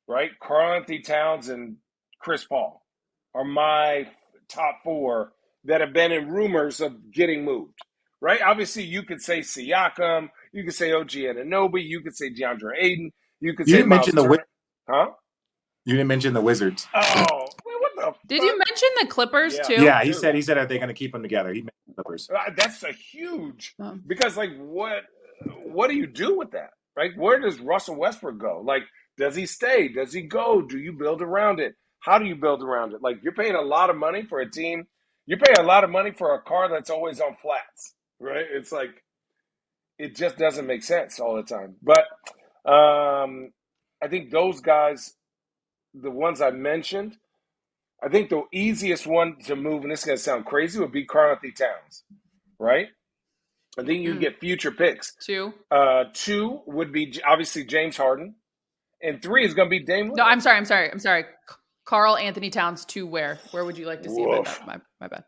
right? Karl Anthony Towns and Chris Paul are my top four that have been in rumors of getting moved, right? Obviously, you could say Siakam, you could say OG Anunoby, you could say DeAndre Ayton, you could You say didn't Miles mention the Turner. Huh? you didn't mention the Wizards. Oh, man, what the Did you fuck? mention the Clippers Yeah, too? Yeah, he dude. said are they going to keep them together? He mentioned the Clippers. That's a huge Oh. because like what do you do with that? Right? Where does Russell Westbrook go? Like, does he stay? Does he go? Do you build around it? How do you build around it? Like, you're paying a lot of money for a team. You're paying a lot of money for a car that's always on flats, right? It's like it just doesn't make sense all the time. But I think those guys, the ones I mentioned, I think the easiest one to move, and this is going to sound crazy, would be Karl Anthony Towns, right? I think you get future picks. 2. 2 would be obviously James Harden, and 3 is going to be Dame Lillard. No, I'm sorry. Karl Anthony Towns to where? Where would you like to see him end up? My bad.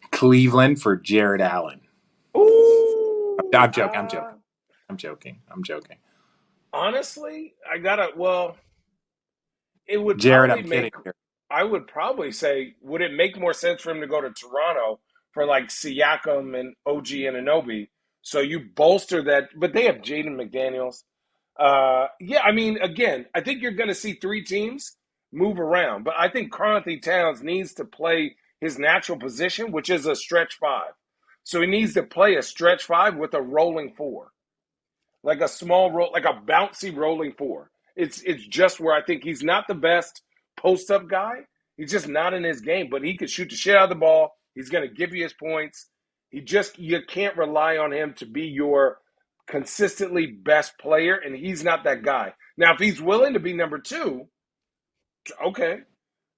Cleveland for Jared Allen. Ooh, I'm joking. Honestly, it would Jared, probably I'm kidding. I would probably say, would it make more sense for him to go to Toronto for like Siakam and OG Anunoby? So you bolster that, but they have Jaden McDaniels. Yeah, I mean, again, I think you're going to see 3 teams move around, but I think Karl Anthony Towns needs to play his natural position, which is a stretch 5. So he needs to play a stretch 5 with a rolling 4, like a small roll, like a bouncy rolling 4. It's just where I think he's not the best post up guy. He's just not in his game, but he could shoot the shit out of the ball. He's going to give you his points. You can't rely on him to be your consistently best player, and he's not that guy. Now, if he's willing to be number 2, okay.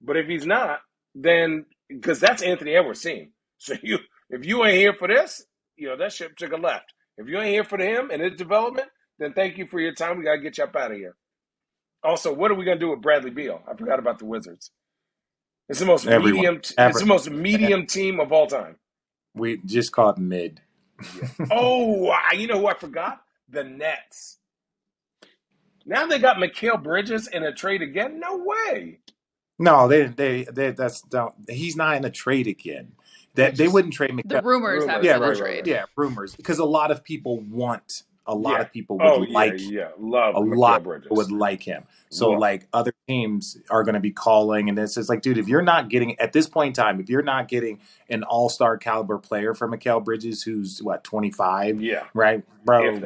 But if he's not, then because that's Anthony Edwards' team. So if you ain't here for this, that ship took a left. If you ain't here for him and his development, then thank you for your time. We got to get you up out of here. Also, what are we going to do with Bradley Beal? I forgot about the Wizards. It's the most medium. It's the most medium team of all time. We just call it mid. Yeah. Oh, you know who I forgot? The Nets. Now they got Mikal Bridges in a trade again? No way. No, he's not in a trade again. They wouldn't trade Mikal. The rumors have been a trade. Yeah, rumors, because a lot of people want. A lot of people love Mikal Bridges. Would like him. So like other teams are going to be calling, and it's just like, dude, if you're not getting at this point in time, if you're not getting an all-star caliber player for Mikal Bridges, who's 25, right, bro,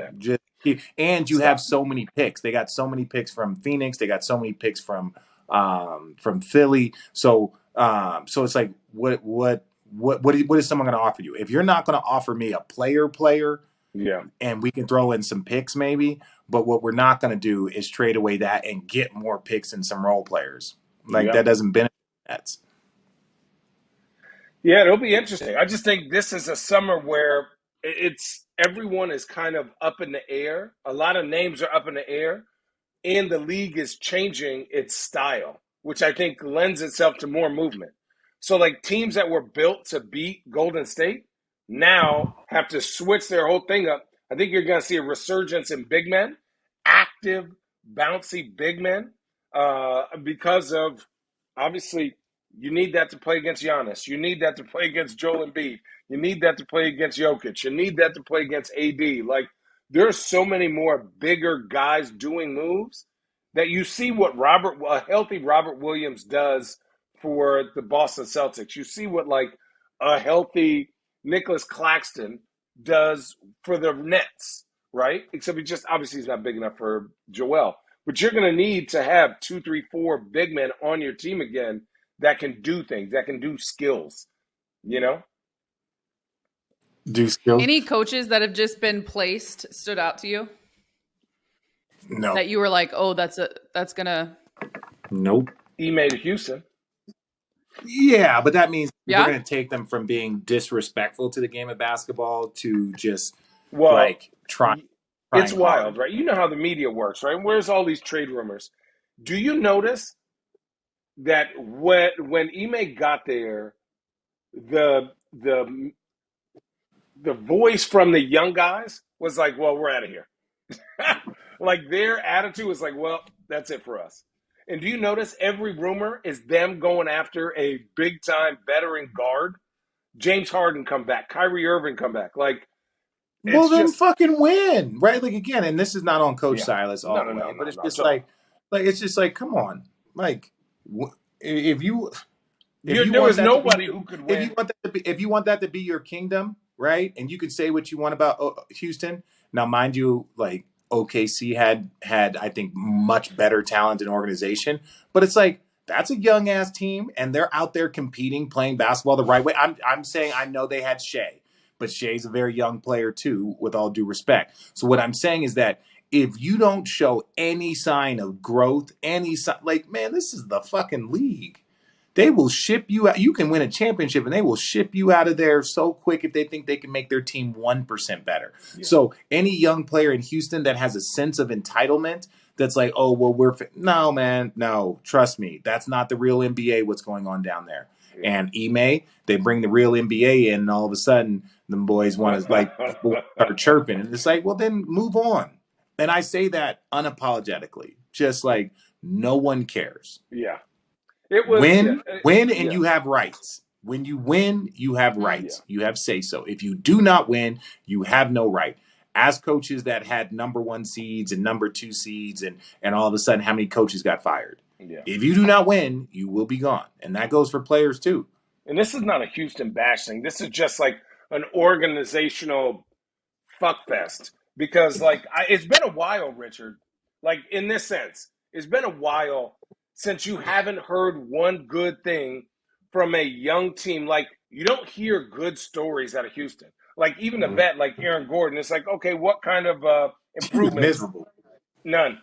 and you have so many picks. They got so many picks from Phoenix. They got so many picks from Philly. So it's like, what is someone going to offer you? If you're not going to offer me a player, and we can throw in some picks maybe, but what we're not going to do is trade away that and get more picks and some role players. That doesn't benefit Nets. Yeah, it'll be interesting. I just think this is a summer where everyone is kind of up in the air. A lot of names are up in the air, and the league is changing its style, which I think lends itself to more movement. So like teams that were built to beat Golden State now have to switch their whole thing up. I think you're going to see a resurgence in big men, active, bouncy big men, because of, obviously, you need that to play against Giannis. You need that to play against Joel Embiid. You need that to play against Jokic. You need that to play against AD. Like, there's so many more bigger guys doing moves that you see what a healthy Robert Williams does for the Boston Celtics. You see what like a healthy Nicholas Claxton does for the Nets, right? Except obviously he's not big enough for Joel. But you're going to need to have 2, 3, 4 big men on your team again that can do things, that can do skills, Do skills. Any coaches that have just been placed stood out to you? No. That you were like, oh, that's gonna. Nope. Ime to Houston. Yeah, but that means we're going to take them from being disrespectful to the game of basketball to just try. It's wild, right? You know how the media works, right? Where's all these trade rumors? Do you notice that when Ime got there, the voice from the young guys was like, well, we're out of here. Like their attitude was like, well, that's it for us. And do you notice every rumor is them going after a big time veteran guard? James Harden come back, Kyrie Irving come back. Like Well, it's then just fucking win, right? Like again, and this is not on Coach yeah. Silas all No, the no, no, way, but no, it's not just at all. like it's just like, come on, like if you There want was that to be nobody who could win. if you want that to be your kingdom, right? And you can say what you want about Houston. Now, mind you, like OKC had I think much better talent and organization, but it's like that's a young ass team, and they're out there competing, playing basketball the right way. I'm saying I know they had Shea, but Shea's a very young player too, with all due respect. So what I'm saying is that if you don't show any sign of growth, any sign, like man, this is the fucking league. They will ship you out. You can win a championship and they will ship you out of there so quick if they think they can make their team 1% better. Yeah. So any young player in Houston that has a sense of entitlement that's like, oh, well, no, man, no, trust me. That's not the real NBA, what's going on down there. Yeah. And Ime, they bring the real NBA in and all of a sudden them boys want to like start chirping. And it's like, well, then move on. And I say that unapologetically, just like no one cares. Yeah. It was Win, and yeah. you have rights. When you win, you have rights. Yeah. You have say so. If you do not win, you have no right. As coaches that had number 1 seeds and number 2 seeds, and all of a sudden, how many coaches got fired? Yeah. If you do not win, you will be gone, and that goes for players too. And this is not a Houston bash thing. This is just like an organizational fuckfest because like it's been a while, Richard. Like in this sense, it's been a while since you haven't heard one good thing from a young team. Like you don't hear good stories out of Houston. Like even a vet like Aaron Gordon, it's like, okay, what kind of He was improvements? miserable. None.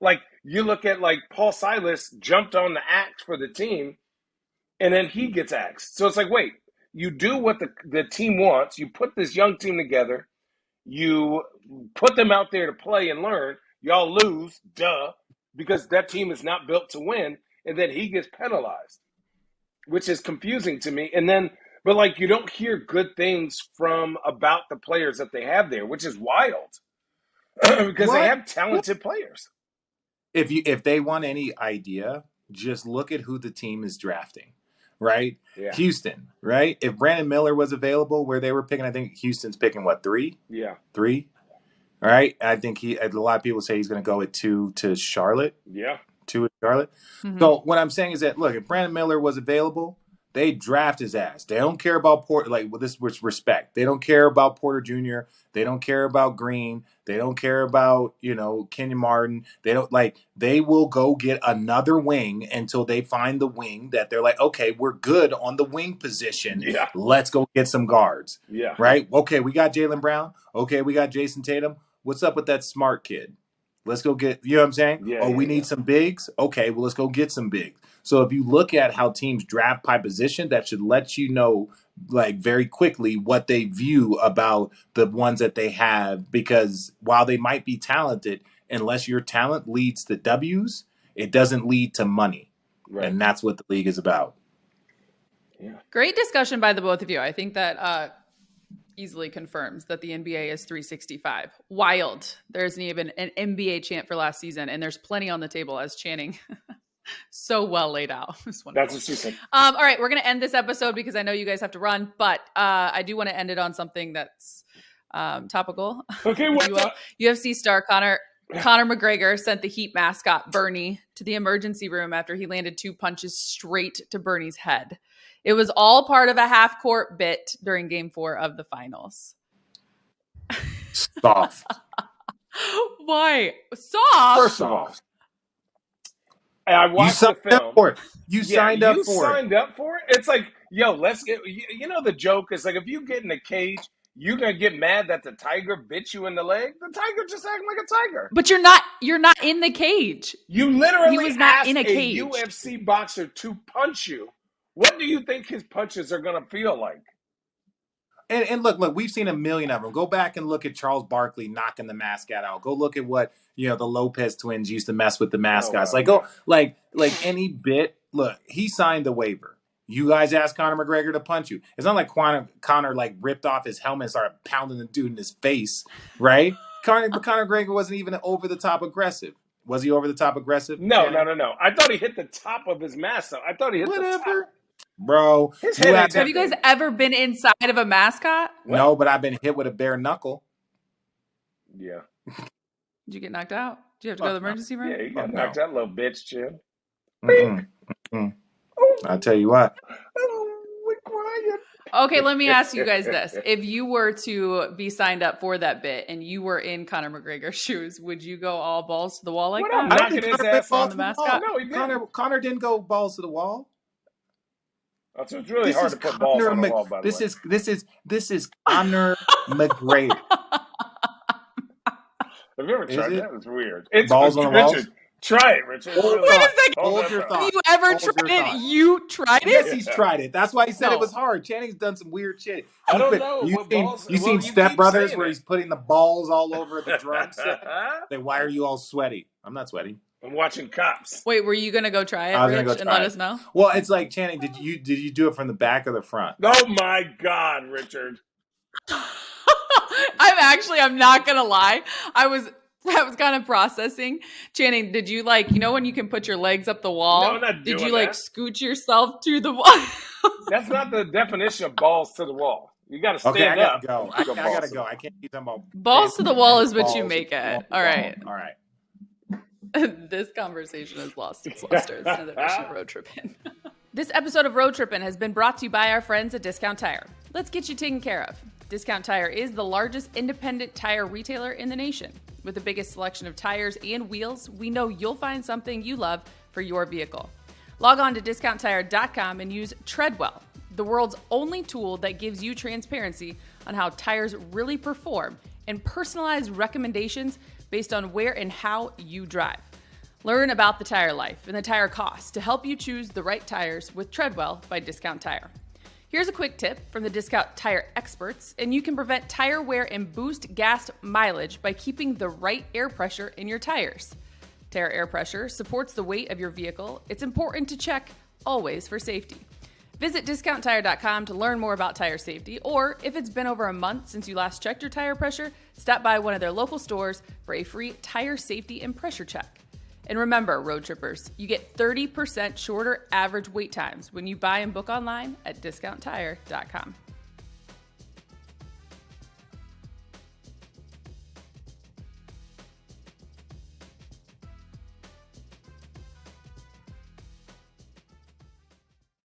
Like you look at like Paul Silas jumped on the axe for the team, and then he gets axed. So it's like, wait, you do what the team wants. You put this young team together. You put them out there to play and learn. Y'all lose, duh, because that team is not built to win. And then he gets penalized, which is confusing to me. And then, but like, you don't hear good things from about the players that they have there, which is wild because they have talented players. If they want any idea, just look at who the team is drafting. Right? Yeah. Houston, right? If Brandon Miller was available where they were picking, I think Houston's picking what, 3? Yeah. 3? All right. I think a lot of people say he's going to go at 2 to Charlotte. Yeah. 2 at Charlotte. Mm-hmm. So what I'm saying is that, look, if Brandon Miller was available, they draft his ass. They don't care about Porter, like with this with respect. They don't care about Porter Jr. They don't care about Green. They don't care about, Kenyon Martin. They will go get another wing until they find the wing that they're like, okay, we're good on the wing position. Yeah. Let's go get some guards. Yeah. Right? Okay, we got Jaylen Brown. Okay, we got Jason Tatum. What's up with that smart kid? Let's go get, you know what I'm saying? Yeah, we need some bigs? Okay, well, let's go get some bigs. So if you look at how teams draft by position, that should let you know, like, very quickly what they view about the ones that they have. Because while they might be talented, unless your talent leads to W's, it doesn't lead to money. Right. And that's what the league is about. Yeah. Great discussion by the both of you. I think that easily confirms that the NBA is 365. Wild. There isn't even an NBA chant for last season, and there's plenty on the table, as Channing so well laid out. That's what she said. All right, we're going to end this episode because I know you guys have to run, but I do want to end it on something that's topical. Okay, what's up? UFC star Conor McGregor sent the Heat mascot, Bernie, to the emergency room after he landed 2 punches straight to Bernie's head. It was all part of a half-court bit during Game 4 of the finals. Soft. Why? Soft? First of all, I watched the film. You signed up for it. You signed up for it? It's like, yo, let's get, the joke is like, if you get in a cage, you're going to get mad that the tiger bit you in the leg? The tiger just acting like a tiger. But you're not in the cage. You literally he was not in a cage. UFC boxer to punch you. What do you think his punches are going to feel like? And look, we've seen a million of them. Go back and look at Charles Barkley knocking the mascot out. Go look at what, the Lopez twins used to mess with the mascots. Any bit. Look, he signed the waiver. You guys asked Conor McGregor to punch you. It's not like Conor like ripped off his helmet and started pounding the dude in his face, right? Conor McGregor wasn't even over the top aggressive. Was he over the top aggressive? No. Channing? I thought he hit the top of his mask, though. I thought he hit the Whatever. top. Bro, His head ain't Have you guys ever been inside of a mascot? What? No, but I've been hit with a bare knuckle. Yeah. Did you get knocked out? Did you have to go to the emergency room? Yeah, you got knocked out, little bitch, Jim. I'll tell you what. Oh, we're quiet. Okay, let me ask you guys this. If you were to be signed up for that bit and you were in Conor McGregor's shoes, would you go all balls to the wall like What that? I'm knocking his ass on on the mascot? No, he didn't. Connor didn't go balls to the wall. So it's really hard to put balls on the wall, by the way. This is Conor McGregor. Have you ever tried it? that? It's weird. It's balls on the walls? Richard, try it, Richard. Wait a second. Hold your thought. Have you ever Hold your tried it? thought. You tried it? Yes, he's tried it. That's why he said No. it was hard. Channing's done some weird shit. I don't know. You seen Step Brothers where he's putting the balls all over the drum set? Like, why are you all sweaty? I'm not sweaty. I'm watching Cops. Wait, were you gonna go try it, I was Rich, gonna go and try let it. us know? Well, it's like, Channing, did you do it from the back or the front? Oh my God, Richard. I'm not gonna lie. I was kind of processing. Channing, did you when you can put your legs up the wall? No, I'm not did doing you that. Scoot yourself to the wall? That's not the definition of balls to the wall. You got to stand Okay, I gotta up. go. I gotta go. I can't keep talking about Balls to the wall is what you balls make to the it. wall. All right. All right. This conversation has lost its luster. It's another edition of Road Trippin. This episode of Road Trippin has been brought to you by our friends at Discount Tire. Let's get you taken care of. Discount Tire is the largest independent tire retailer in the nation. With the biggest selection of tires and wheels, we know you'll find something you love for your vehicle. Log on to discounttire.com and use Treadwell, the world's only tool that gives you transparency on how tires really perform and personalized recommendations based on where and how you drive. Learn about the tire life and the tire costs to help you choose the right tires with Treadwell by Discount Tire. Here's a quick tip from the Discount Tire experts, and you can prevent tire wear and boost gas mileage by keeping the right air pressure in your tires. Tire air pressure supports the weight of your vehicle. It's important to check always for safety. Visit discounttire.com to learn more about tire safety, or if it's been over a month since you last checked your tire pressure, stop by one of their local stores for a free tire safety and pressure check. And remember, road trippers, you get 30% shorter average wait times when you buy and book online at discounttire.com.